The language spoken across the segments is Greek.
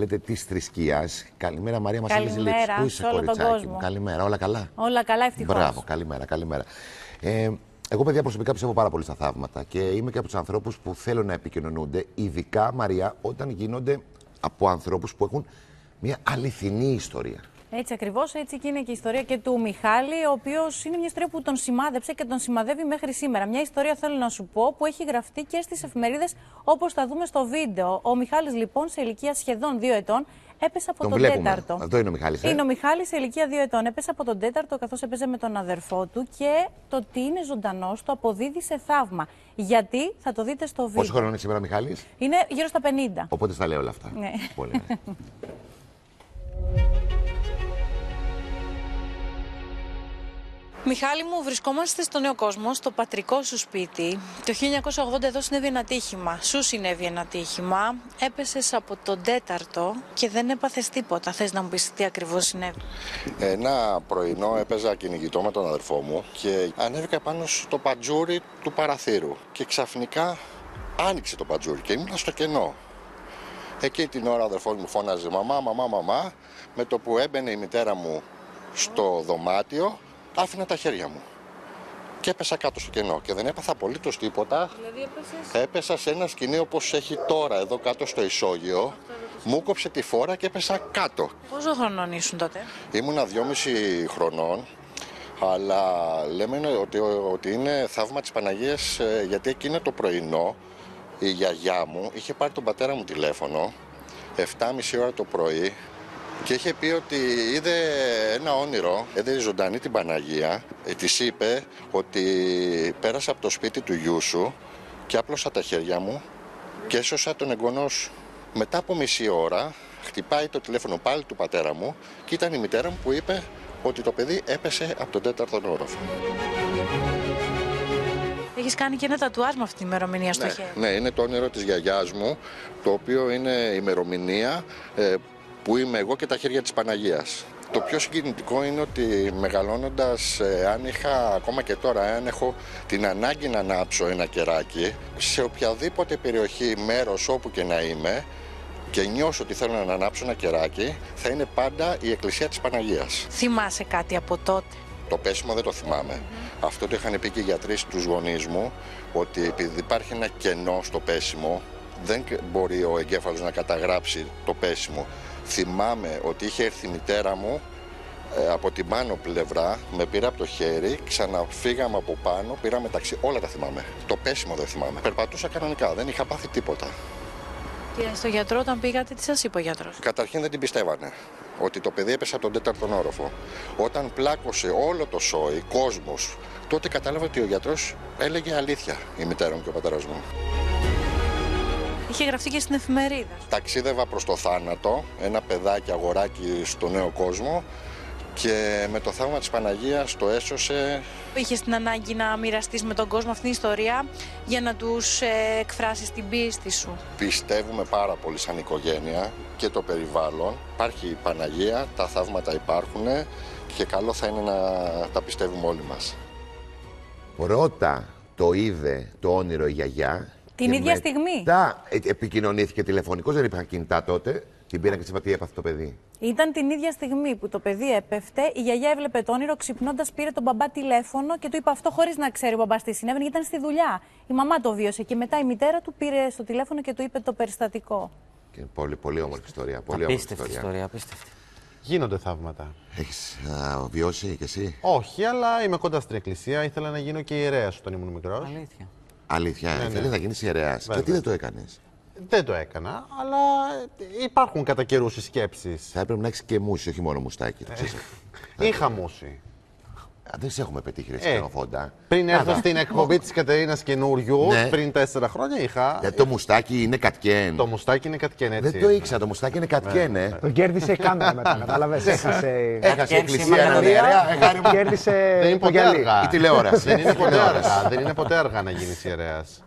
Λέτε τη θρησκεία. Καλημέρα, Μαρία, μας έλεγε λίγο. Πού είσαι, κοριτσάκι μου? Καλημέρα, όλα καλά? Όλα καλά, ευτυχώς. Μπράβο, καλημέρα. Εγώ, παιδιά, προσωπικά πιστεύω πάρα πολύ στα θαύματα και είμαι και από τους ανθρώπους που θέλω να επικοινωνούνται, ειδικά, Μαρία, όταν γίνονται από ανθρώπους που έχουν μια αληθινή ιστορία. Έτσι ακριβώς, έτσι και είναι και η ιστορία και του Μιχάλη, ο οποίος είναι μια ιστορία που τον σημάδεψε και τον σημαδεύει μέχρι σήμερα. Μια ιστορία, θέλω να σου πω, που έχει γραφτεί και στις εφημερίδες, όπως θα δούμε στο βίντεο. Ο Μιχάλης, λοιπόν, σε ηλικία σχεδόν 2 ετών, έπεσε από τον τέταρτο. Αυτό είναι ο Μιχάλης. Είναι ο Μιχάλης σε ηλικία 2 ετών. Έπεσε από τον τέταρτο καθώς έπαιζε με τον αδερφό του και το ότι είναι ζωντανός το αποδίδει σε θαύμα. Γιατί θα το δείτε στο βίντεο. Πόσο χρόνο είναι σήμερα ο Μιχάλης? Είναι γύρω στα 50. Οπότε στα λέω όλα αυτά. Ναι. Πολύ ωραία. Μιχάλη μου, βρισκόμαστε στο Νέο Κόσμο, στο πατρικό σου σπίτι. Το 1980 εδώ συνέβη ένα ατύχημα. Σου συνέβη ένα ατύχημα. Έπεσες από τον τέταρτο και δεν έπαθες τίποτα. Θες να μου πεις τι ακριβώς συνέβη? Ένα πρωινό έπαιζα κυνηγητό με τον αδερφό μου και ανέβηκα πάνω στο πατζούρι του παραθύρου. Και ξαφνικά άνοιξε το πατζούρι και ήμουν στο κενό. Εκείνη την ώρα ο αδερφός μου φώναζε μαμά. Με το που έμπαινε η μητέρα μου στο δωμάτιο, άφηνα τα χέρια μου και έπεσα κάτω στο κενό και δεν έπαθα απολύτως τίποτα. Δηλαδή έπεσα σε ένα σκηνή όπως έχει τώρα εδώ κάτω στο ισόγειο. Μου κόψε τη φόρα και έπεσα κάτω. Πόσο χρονών ήσουν τότε? Ήμουνα 2,5 χρονών, αλλά λέμε ότι είναι θαύμα της Παναγίας, γιατί εκείνο το πρωινό η γιαγιά μου είχε πάρει τον πατέρα μου τηλέφωνο 7,5 ώρα το πρωί και είχε πει ότι είδε ένα όνειρο, έδινε ζωντανή την Παναγία. Της είπε ότι πέρασα από το σπίτι του γιού σου και άπλωσα τα χέρια μου και έσωσα τον εγγονό σου. Μετά από μισή ώρα χτυπάει το τηλέφωνο πάλι του πατέρα μου και ήταν η μητέρα μου που είπε ότι το παιδί έπεσε από τον τέταρτο όροφο. Έχεις κάνει και ένα τατουάζ με αυτή την ημερομηνία στο χέρι. Ναι, είναι το όνειρο της γιαγιάς μου, το οποίο είναι ημερομηνία που είμαι εγώ και τα χέρια της Παναγίας. Το πιο συγκινητικό είναι ότι μεγαλώνοντας, αν είχα ακόμα και τώρα, αν έχω την ανάγκη να ανάψω ένα κεράκι, σε οποιαδήποτε περιοχή, μέρος, όπου και να είμαι, και νιώσω ότι θέλω να ανάψω ένα κεράκι, θα είναι πάντα η Εκκλησία της Παναγίας. Θυμάσαι κάτι από τότε? Το πέσιμο δεν το θυμάμαι. Αυτό το είχαν πει και οι γιατροί στους γονείς μου, ότι επειδή υπάρχει ένα κενό στο πέσιμο, δεν μπορεί ο εγκέφαλος να καταγράψει το πέσιμο. Θυμάμαι ότι είχε έρθει η μητέρα μου από την πάνω πλευρά, με πήρε από το χέρι, ξαναφύγαμε από πάνω, πήραμε ταξί, όλα τα θυμάμαι. Το πέσιμο δεν θυμάμαι. Περπατούσα κανονικά, δεν είχα πάθει τίποτα. Και στο γιατρό όταν πήγατε, τι σας είπε ο γιατρός? Καταρχήν δεν την πιστεύανε ότι το παιδί έπεσε από τον τέταρτον όροφο. Όταν πλάκωσε όλο το σόι, κόσμος, τότε κατάλαβα ότι ο γιατρός έλεγε αλήθεια, η μητέρα μου και ο πατέρας μου. Είχε γραφτεί και στην εφημερίδα. Ταξίδευα προς το θάνατο, ένα παιδάκι, αγοράκι στο Νέο Κόσμο και με το θαύμα της Παναγίας το έσωσε. Είχες την ανάγκη να μοιραστείς με τον κόσμο αυτήν την ιστορία για να τους εκφράσεις την πίστη σου? Πιστεύουμε πάρα πολύ σαν οικογένεια και το περιβάλλον. Υπάρχει η Παναγία, τα θαύματα υπάρχουν και καλό θα είναι να τα πιστεύουμε όλοι μας. Πρώτα το είδε το όνειρο η γιαγιά. Την ίδια στιγμή. Μετά επικοινωνήθηκε τηλεφωνικώς, δεν υπήρχαν κινητά τότε. Την πήραν και της είπα τι έπαθε το παιδί. Ήταν την ίδια στιγμή που το παιδί έπεφτε, η γιαγιά έβλεπε το όνειρο, ξυπνώντας πήρε τον μπαμπά τηλέφωνο και του είπε αυτό χωρίς να ξέρει ο μπαμπάς τι συνέβαινε, γιατί ήταν στη δουλειά. Η μαμά το βίωσε και μετά η μητέρα του πήρε στο τηλέφωνο και του είπε το περιστατικό. Και πολύ όμορφη ιστορία. Απίστευτη ιστορία, απίστευτη. Γίνονται θαύματα. Έχεις βιώσει κι εσύ? Όχι, αλλά είμαι κοντά στην εκκλησία. Ήθελα να γίνω και ιερέας όταν ήμουν μικρός. Αλήθεια. Αλήθεια, θέλεις να γίνεις ιερέας. Γιατί δεν το έκανες? Δεν το έκανα, αλλά υπάρχουν κατά καιρούς οι σκέψεις. Θα έπρεπε να έχεις και μουσι, όχι μόνο μουστάκι. Είχα μουσι. Δεν σε έχουμε πετύχει, ρε Σκηνοφόντα. Πριν έρθω στην εκπομπή της Κατερίνας καινούριου, πριν 4 χρόνια είχα. Γιατί το μουστάκι είναι κατκέν. Το μουστάκι είναι κατκέν, έτσι. Δεν το ήξερα, το μουστάκι είναι κατκέν, Το κέρδισε η κάμερα μετά, κατάλαβες. Έχασε η εκκλησία έναν ιερέα, κέρδισε το γυαλί. Η τηλεόραση. Δεν είναι ποτέ αργά να γίνεις ιερέας.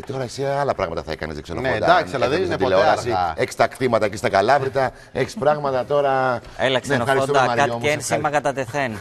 Τώρα εσύ άλλα πράγματα θα έκανες, δεν ξέρω. Ναι, εντάξει, αλλά δεν είναι ποτέ αργά. Έχεις τα κτήματα εκεί στα Καλάβρητα, έχεις πράγματα τώρα. Έλα, Ξενοφόντα, κάτι και ένσημα κατά τεθέν.